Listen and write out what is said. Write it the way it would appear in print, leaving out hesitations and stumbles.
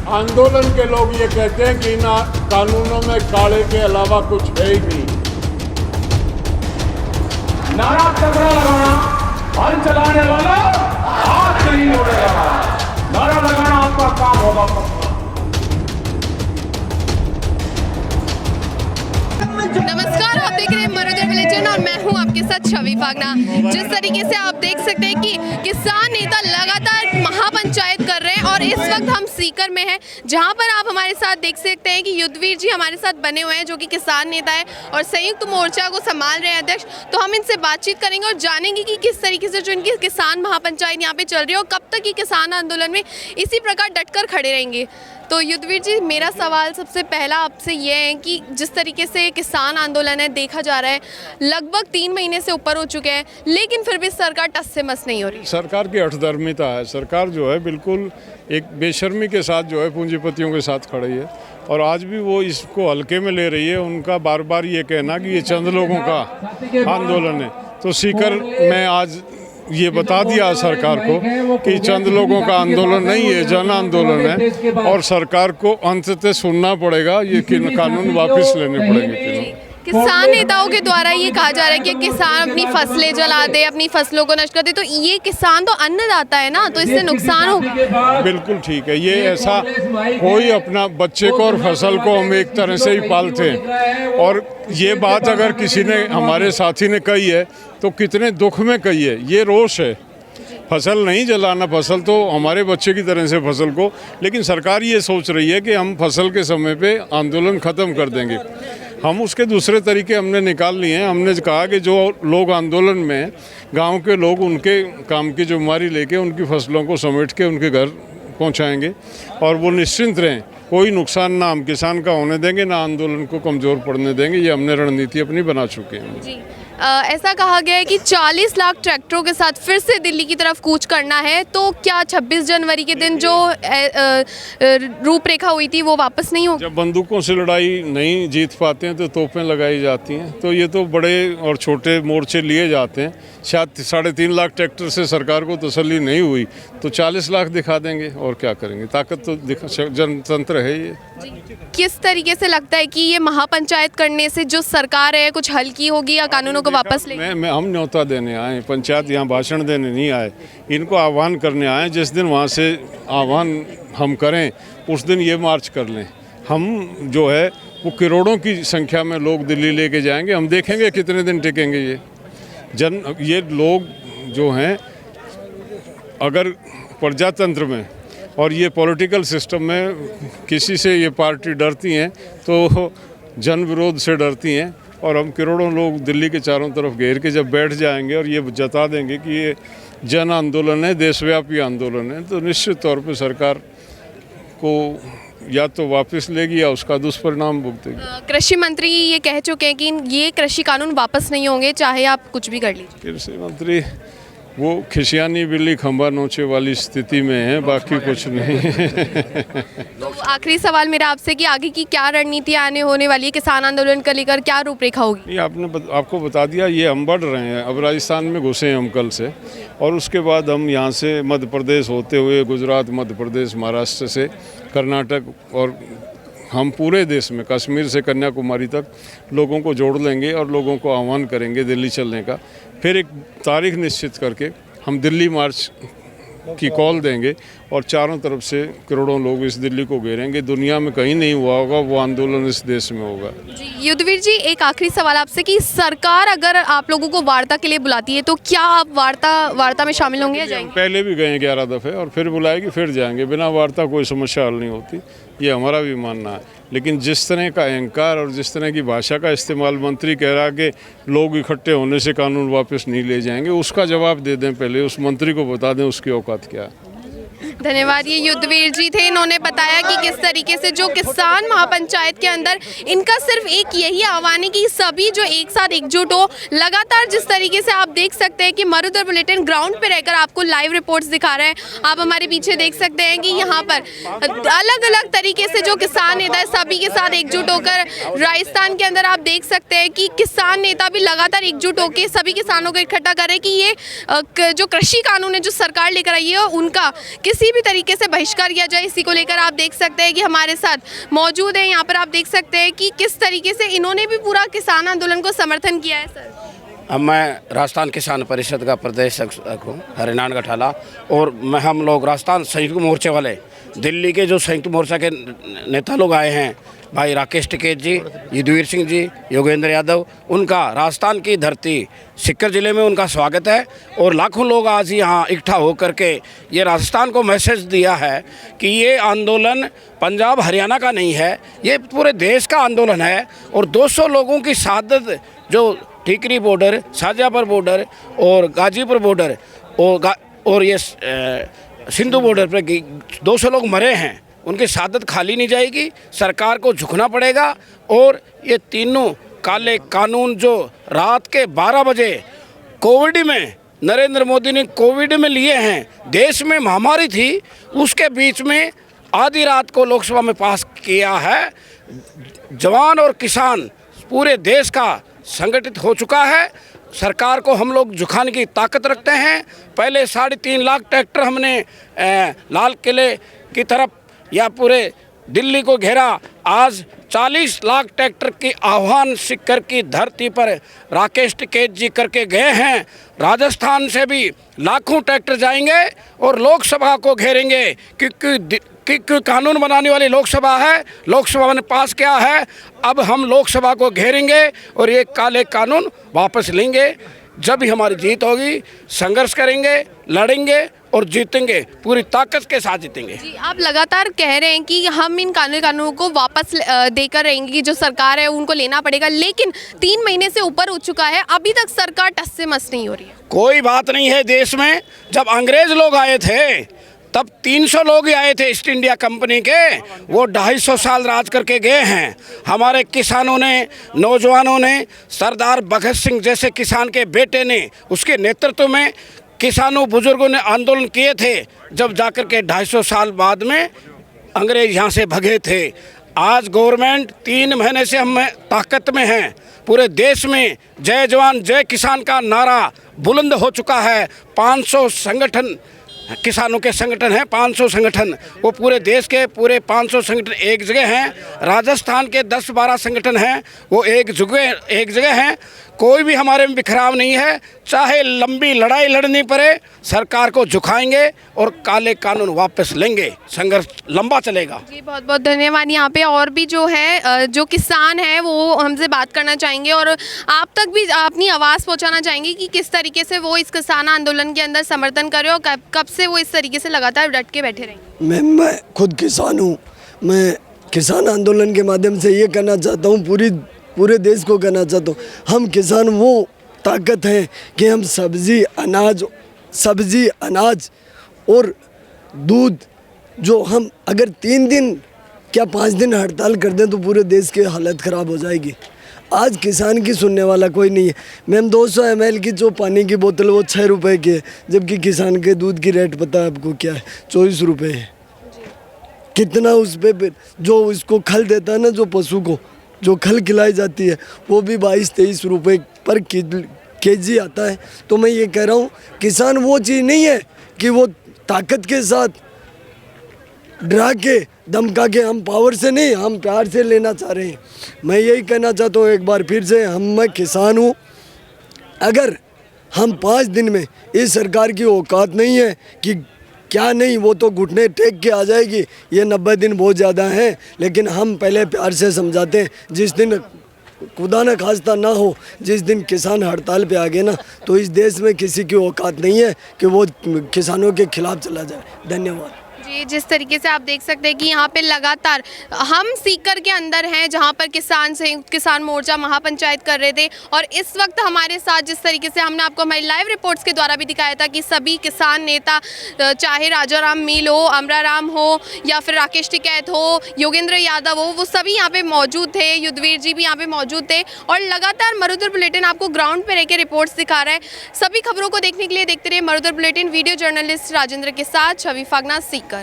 आंदोलन के लोग ये कहते हैं कि इन कानूनों में काले के अलावा कुछ है ही नहीं। नारा तगड़ा लगाना, हल चलाने वाला हाथ नहीं मोड़ेगा। नारा लगाना आपका काम होगा। नमस्कार, आप देख रहे हैं मरुधर बुलेटिन और मैं हूं आपके साथ छवि फागना। जिस तरीके से आप देख सकते हैं कि किसान नेता लगातार महापंचायत कर रहे हैं और इस वक्त हम सीकर में हैं, जहां पर आप हमारे साथ देख सकते हैं कि युद्धवीर जी हमारे साथ बने हुए हैं, जो कि किसान नेता है और संयुक्त मोर्चा को संभाल रहे हैं अध्यक्ष। तो हम इनसे बातचीत करेंगे और जानेंगे कि किस तरीके से जो इनकी किसान महापंचायत यहाँ पे चल रही है और कब तक ये किसान आंदोलन में इसी प्रकार डटकर खड़े रहेंगे। तो युद्धवीर जी, मेरा सवाल सबसे पहला आपसे ये है कि जिस तरीके से किसान आंदोलन है देखा जा रहा है, लगभग 3 महीने से ऊपर हो चुके हैं, लेकिन फिर भी सरकार टस से मस नहीं हो रही। सरकार की हठधर्मिता है। सरकार जो है बिल्कुल एक बेशर्मी के साथ जो है पूंजीपतियों के साथ खड़ी है और आज भी वो इसको हल्के में ले रही है। उनका बार बार ये कहना कि ये चंद लोगों का आंदोलन है, तो सीकर में आज ये बता दिया सरकार को कि चंद लोगों का आंदोलन नहीं है, जन आंदोलन है और सरकार को अंततः सुनना पड़ेगा। ये कानून वापस लेने पड़ेंगे। किसान नेताओं के द्वारा ये कहा जा रहा है कि किसान अपनी फसलें जला दे, अपनी फसलों को नष्ट कर दे, तो ये किसान तो अन्नदाता है ना, तो इससे नुकसान होगा। बिल्कुल ठीक है। ये ऐसा कोई अपना बच्चे को और फसल को हम एक तरह से ही पालते हैं और ये बात अगर किसी ने हमारे साथी ने कही है तो कितने दुख में कही है। ये रोष है। फसल नहीं जलाना, फसल तो हमारे बच्चे की तरह से फसल को, लेकिन सरकार ये सोच रही है कि हम फसल के समय पे आंदोलन ख़त्म कर देंगे। हम उसके दूसरे तरीके हमने निकाल लिए हैं। हमने कहा कि जो लोग आंदोलन में गांव के लोग उनके काम की जिम्मेदारी लेके उनकी फसलों को समेट के उनके घर पहुंचाएंगे और वो निश्चिंत रहें, कोई नुकसान ना हम किसान का होने देंगे, ना आंदोलन को कमज़ोर पड़ने देंगे। ये हमने रणनीति अपनी बना चुके हैं। जी, ऐसा कहा गया है कि 40 लाख ट्रैक्टरों के साथ फिर से दिल्ली की तरफ कूच करना है, तो क्या 26 जनवरी के दिन जो रूपरेखा हुई थी वो वापस नहीं होगी? जब बंदूकों से लड़ाई नहीं जीत पाते हैं तो तोपें लगाई जाती हैं। तो ये तो बड़े और छोटे मोर्चे लिए जाते हैं। शायद 3.5 लाख ट्रैक्टर से सरकार को तसल्ली नहीं हुई तो 40 लाख दिखा देंगे और क्या करेंगे। ताकत तो जनतंत्र है ये। किस तरीके से लगता है कि ये महापंचायत करने से जो सरकार है कुछ हल्की होगी या कानूनों को वापस ले? हम न्योता देने आए, पंचायत यहाँ भाषण देने नहीं आए, इनको आह्वान करने आए। जिस दिन वहाँ से आह्वान हम करें उस दिन ये मार्च कर लें। हम जो है वो करोड़ों की संख्या में लोग दिल्ली लेके जाएंगे। हम देखेंगे कितने दिन टिकेंगे ये लोग जो हैं। अगर प्रजातंत्र में और ये पॉलिटिकल सिस्टम में किसी से ये पार्टी डरती हैं तो जन विरोध से डरती हैं और हम करोड़ों लोग दिल्ली के चारों तरफ घेर के जब बैठ जाएंगे और ये जता देंगे कि ये जन आंदोलन है, देशव्यापी आंदोलन है, तो निश्चित तौर पे सरकार को या तो वापस लेगी या उसका दुष्परिणाम भुगतेगी। कृषि मंत्री ये कह चुके हैं कि ये कृषि कानून वापस नहीं होंगे, चाहे आप कुछ भी कर लीजिए। कृषि मंत्री वो खिसियानी बिल्ली खंबा नोचे वाली स्थिति में है, बाकी कुछ नहीं। तो आखिरी सवाल मेरा आपसे कि आगे की क्या रणनीति आने होने वाली है, किसान आंदोलन को लेकर क्या रूपरेखा होगी? ये आपको बता दिया, ये हम बढ़ रहे हैं। अब राजस्थान में घुसे हैं हम कल से और उसके बाद हम यहाँ से मध्य प्रदेश होते हुए गुजरात, मध्य प्रदेश, महाराष्ट्र से कर्नाटक और हम पूरे देश में कश्मीर से कन्याकुमारी तक लोगों को जोड़ लेंगे और लोगों को आह्वान करेंगे दिल्ली चलने का। फिर एक तारीख निश्चित करके हम दिल्ली मार्च की कॉल देंगे और चारों तरफ से करोड़ों लोग इस दिल्ली को घेरेंगे। दुनिया में कहीं नहीं हुआ होगा वो आंदोलन इस देश में होगा। जी, युद्धवीर जी, एक आखिरी सवाल आपसे कि सरकार अगर आप लोगों को वार्ता के लिए बुलाती है तो क्या आप वार्ता में शामिल होंगे या जाएंगे? पहले भी गए 11 दफ़े और फिर बुलाएगी फिर जाएंगे। बिना वार्ता कोई समस्या हल नहीं होती, ये हमारा भी मानना है। लेकिन जिस तरह का अहंकार और जिस तरह की भाषा का इस्तेमाल मंत्री कह रहा है कि लोग इकट्ठे होने से कानून वापस नहीं ले जाएंगे, उसका जवाब दे दें। पहले उस मंत्री को बता दें उसकी औकात क्या है। धन्यवाद। ये युद्धवीर जी थे, इन्होंने बताया कि किस तरीके से जो किसान महापंचायत के अंदर इनका सिर्फ एक यही आह्वान है कि सभी जो एक साथ एकजुट हो। लगातार जिस तरीके से आप देख सकते हैं कि मरुधर बुलेटिन ग्राउंड पे रहकर आपको लाइव रिपोर्ट्स दिखा रहे हैं। आप हमारे पीछे देख सकते हैं कि यहाँ पर अलग अलग तरीके से जो किसान नेता है सभी के साथ एकजुट होकर राजस्थान के अंदर आप देख सकते हैं कि किसान नेता भी लगातार एकजुट होकर सभी किसानों को इकट्ठा कर रहे हैं कि ये जो कृषि कानून है जो सरकार लेकर आई है उनका किसी भी तरीके से बहिष्कार किया जाए, इसी को लेकर आप देख सकते हैं कि हमारे साथ मौजूद है। यहाँ पर आप देख सकते हैं कि किस तरीके से इन्होंने भी पूरा किसान आंदोलन को समर्थन किया है। सर, अब मैं राजस्थान किसान परिषद का प्रदेश हूँ, हरिनान गठाला, और हम लोग राजस्थान संयुक्त मोर्चे वाले दिल्ली के जो संयुक्त मोर्चा के नेता लोग आए हैं, भाई राकेश टिकैत जी, युद्धवीर सिंह जी, योगेंद्र यादव, उनका राजस्थान की धरती सीकर जिले में उनका स्वागत है। और लाखों लोग आज यहाँ इकट्ठा होकर के ये राजस्थान को मैसेज दिया है कि ये आंदोलन पंजाब हरियाणा का नहीं है, ये पूरे देश का आंदोलन है। और 200 लोगों की शहादत जो टिकरी बॉर्डर, शाहजहाँपुर बॉर्डर और गाजीपुर बॉर्डर और ये सिंधु बॉर्डर पर 200 लोग मरे हैं, उनकी शहादत खाली नहीं जाएगी। सरकार को झुकना पड़ेगा। और ये तीनों काले कानून जो रात के 12 बजे कोविड में नरेंद्र मोदी ने कोविड में लिए हैं, देश में महामारी थी, उसके बीच में आधी रात को लोकसभा में पास किया है। जवान और किसान पूरे देश का संगठित हो चुका है। सरकार को हम लोग झुकाने की ताकत रखते हैं। पहले 3.5 लाख ट्रैक्टर हमने लाल किले की तरफ या पूरे दिल्ली को घेरा, आज 40 लाख ट्रैक्टर की आह्वान सीकर की धरती पर राकेश टिकैत जी करके गए हैं। राजस्थान से भी लाखों ट्रैक्टर जाएंगे और लोकसभा को घेरेंगे, क्योंकि कानून बनाने वाली लोकसभा है, लोकसभा ने पास किया है। अब हम लोकसभा को घेरेंगे और ये काले कानून वापस लेंगे। जब भी हमारी जीत होगी, संघर्ष करेंगे, लड़ेंगे और जीतेंगे, पूरी ताकत के साथ जीतेंगे। जी, आप लगातार कह रहे हैं कि हम इन कानूनों को वापस देकर रहेंगे, कि जो सरकार है उनको लेना पड़ेगा, लेकिन 3 महीने से ऊपर हो चुका है, अभी तक सरकार टस से मस नहीं हो रही है। कोई बात नहीं है देश में। जब अंग्रेज लोग आए थे तब 300 लोग ही आए थे ईस्ट इंडिया कंपनी के, वो 250 साल राज करके गए हैं। हमारे किसानों ने, नौजवानों ने, सरदार भगत सिंह जैसे किसान के बेटे ने, उसके नेतृत्व में किसानों बुजुर्गों ने आंदोलन किए थे। जब जाकर के 250 साल बाद में अंग्रेज यहाँ से भगे थे। आज गवर्नमेंट 3 महीने से हम ताकत में हैं। पूरे देश में जय जवान जय किसान का नारा बुलंद हो चुका है। 500 संगठन किसानों के संगठन हैं, 500 संगठन, वो पूरे देश के पूरे 500 संगठन एक जगह हैं। राजस्थान के 10-12 संगठन हैं, वो एक जगह हैं। कोई भी हमारे में बिखराव नहीं है। चाहे लंबी लड़ाई लड़नी पड़े, सरकार को झुकाएंगे और काले कानून वापस लेंगे। संघर्ष लंबा चलेगा। जी, बहुत बहुत धन्यवाद। यहाँ पे और भी जो है, जो किसान है वो हमसे बात करना चाहेंगे और आप तक भी अपनी आवाज़ पहुँचाना चाहेंगे कि किस तरीके से वो इस किसान आंदोलन के अंदर समर्थन करें और कब से वो इस तरीके से लगातार डट के बैठे रहेंगे। मैं खुद किसान हूँ। मैं किसान आंदोलन के माध्यम से ये कहना चाहता हूँ, पूरे देश को कहना चाहता हूँ, हम किसान वो ताकत हैं कि हम सब्जी अनाज और दूध, जो हम अगर 3 दिन क्या 5 दिन हड़ताल कर दें तो पूरे देश की हालत ख़राब हो जाएगी। आज किसान की सुनने वाला कोई नहीं है। मैम 200 ml की जो पानी की बोतल वो 6 रुपए की है, जबकि किसान के दूध की रेट पता है आपको क्या है? 24 रुपये है। कितना उस पर जो इसको खल देता है ना, जो पशु को जो खल खिलाई जाती है, वो भी 22-23 रुपये पर केजी आता है। तो मैं ये कह रहा हूँ, किसान वो चीज़ नहीं है कि वो ताकत के साथ डरा के धमका के, हम पावर से नहीं, हम प्यार से लेना चाह रहे हैं। मैं यही कहना चाहता हूँ एक बार फिर से, मैं किसान हूँ। अगर हम 5 दिन में, इस सरकार की औकात नहीं है कि क्या नहीं, वो तो घुटने टेक के आ जाएगी। ये 90 दिन बहुत ज़्यादा हैं, लेकिन हम पहले प्यार से समझाते हैं। जिस दिन खुदा न खास्ता ना हो, जिस दिन किसान हड़ताल पे आ गए ना, तो इस देश में किसी की औकात नहीं है कि वो किसानों के खिलाफ चला जाए। धन्यवाद। जी, जिस तरीके से आप देख सकते हैं कि यहाँ पे लगातार हम सीकर के अंदर हैं, जहाँ पर किसान मोर्चा महापंचायत कर रहे थे, और इस वक्त हमारे साथ जिस तरीके से हमने आपको हमारी लाइव रिपोर्ट्स के द्वारा भी दिखाया था कि सभी किसान नेता, चाहे राजाराम मील हो, अमराराम हो या फिर राकेश टिकैत हो, योगेंद्र यादव हो, वो सभी यहाँ पे मौजूद थे। युद्धवीर जी भी यहाँ पे मौजूद थे और लगातार मरुधर बुलेटिन आपको ग्राउंड पे रह के रिपोर्ट्स दिखा रहा है। सभी खबरों को देखने के लिए देखते रहिए Marudhar bulletin. Video journalist Rajendra के साथ छवि फागना, सीकर।